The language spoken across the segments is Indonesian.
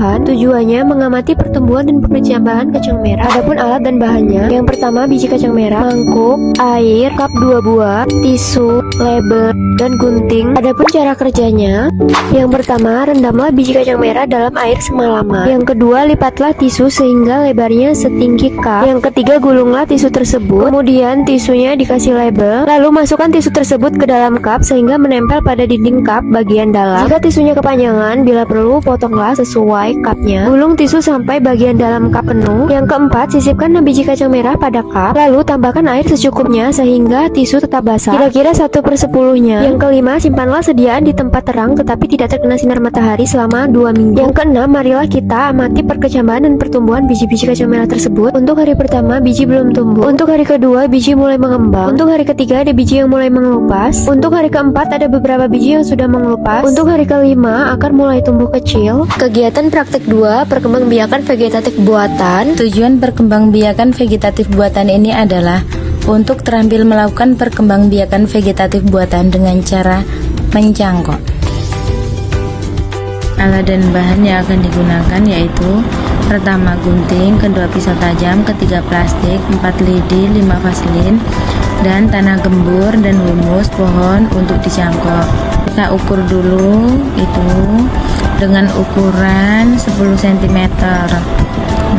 tumbuhan. Tujuannya mengamati pertumbuhan dan perkembangan kacang merah. Adapun alat dan bahannya, yang pertama biji kacang merah, mangkuk, air, cup 2 buah, tisu, label, dan gunting. Adapun cara kerjanya, yang pertama rendamlah biji kacang merah dalam air semalaman. Yang kedua lipatlah tisu sehingga lebarnya setinggi cup. Yang ketiga gulunglah tisu tersebut. Kemudian tisunya dikasih label. Lalu masukkan tisu tersebut ke dalam cup sehingga menempel pada dinding cup bagian dalam. Jika tisunya kepanjangan, bila perlu potonglah sesuai cupnya. Gulung tisu sampai bagian dalam cup penuh. Yang keempat, sisipkan biji kacang merah pada cup. Lalu tambahkan air secukupnya sehingga tisu tetap basah, kira-kira 1/10-nya. Yang kelima, simpanlah sediaan di tempat terang tetapi tidak terkena sinar matahari selama 2 minggu. Yang keenam, marilah kita amati perkembangan dan pertumbuhan biji-biji kacang merah tersebut. Untuk hari pertama, biji belum tumbuh. Untuk hari kedua, biji mulai mengembang. Untuk hari ketiga, ada biji yang mulai mengelupas. Untuk hari keempat, ada beberapa biji yang sudah mengelupas. Untuk hari kelima, akar mulai tumbuh kecil. Kegiatan praktik 2, perkembangbiakan vegetatif buatan. Tujuan perkembangbiakan vegetatif buatan ini adalah untuk terampil melakukan perkembangbiakan vegetatif buatan dengan cara mencangkok. Alat dan bahan yang akan digunakan yaitu pertama gunting, kedua pisau tajam, ketiga plastik, 4 lidi, 5 vaselin, dan tanah gembur dan humus pohon untuk dicangkok. Kita ukur dulu itu dengan ukuran 10 cm.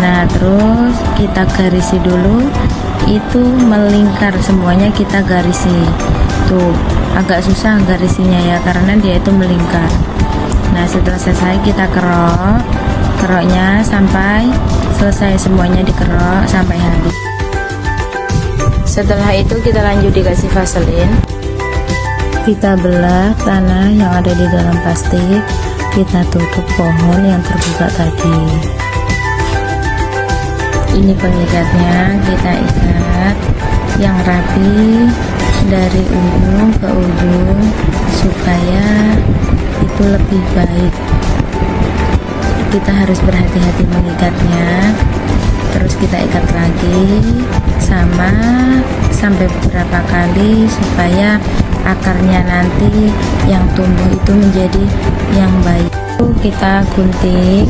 Nah, terus kita garisi dulu, itu melingkar semuanya kita garisi. Tuh, agak susah garisinya ya karena dia itu melingkar. Nah, setelah selesai kita keroknya sampai selesai, semuanya dikerok sampai habis. Setelah itu kita lanjut dikasih vaselin. Kita belah tanah yang ada di dalam plastik, kita tutup pohon yang terbuka tadi. Ini pengikatnya, kita ikat yang rapi dari ujung ke ujung supaya itu lebih baik. Kita harus berhati-hati mengikatnya. Terus kita ikat lagi sampai beberapa kali supaya akarnya nanti yang tumbuh itu menjadi yang baik. Kita gunting,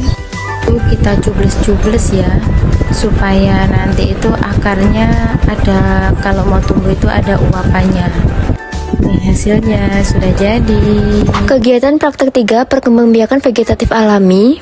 kita cubles-cubles ya, supaya nanti itu akarnya ada, kalau mau tumbuh itu ada uapannya. Nih hasilnya sudah jadi. Kegiatan praktek 3, perkembangbiakan vegetatif alami.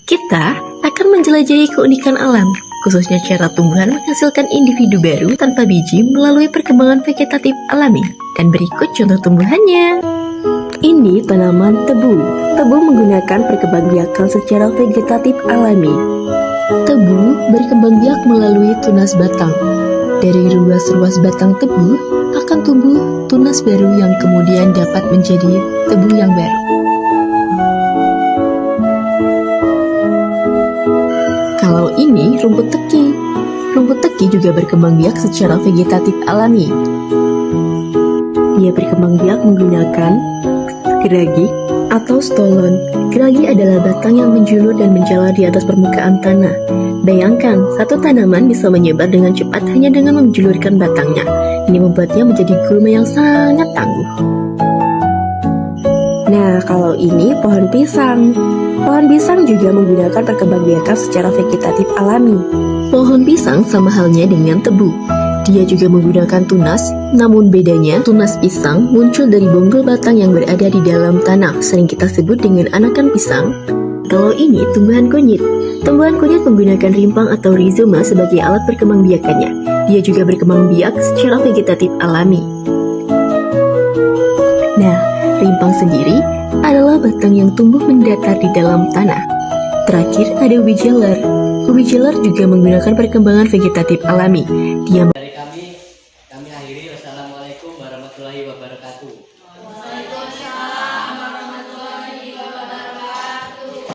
Kita akan menjelajahi keunikan alam, khususnya cara tumbuhan menghasilkan individu baru tanpa biji melalui perkembangan vegetatif alami. Dan berikut contoh tumbuhannya. Ini tanaman tebu. Tebu menggunakan perkembangbiakan secara vegetatif alami. Tebu berkembang biak melalui tunas batang. Dari ruas-ruas batang tebu akan tumbuh tunas baru yang kemudian dapat menjadi tebu yang baru. Kalau ini rumput teki. Rumput teki juga berkembang biak secara vegetatif alami. Dia berkembang biak menggunakan geragi atau stolon. Geragi adalah batang yang menjulur dan menjalar di atas permukaan tanah. Bayangkan, satu tanaman bisa menyebar dengan cepat hanya dengan menjulurkan batangnya. Ini membuatnya menjadi gulma yang sangat tangguh. Nah, kalau ini pohon pisang. Pohon pisang juga menggunakan perkembangbiakan secara vegetatif alami. Pohon pisang sama halnya dengan tebu. Dia juga menggunakan tunas, namun bedanya tunas pisang muncul dari bonggol batang yang berada di dalam tanah, sering kita sebut dengan anakan pisang. Kalau ini tumbuhan kunyit. Tumbuhan kunyit menggunakan rimpang atau rizoma sebagai alat perkembangbiakannya. Dia juga berkembang biak secara vegetatif alami. Nah, rimpang sendiri adalah batang yang tumbuh mendatar di dalam tanah. Terakhir ada ubi jalar. Ubi jalar juga menggunakan perkembangan vegetatif alami. Dia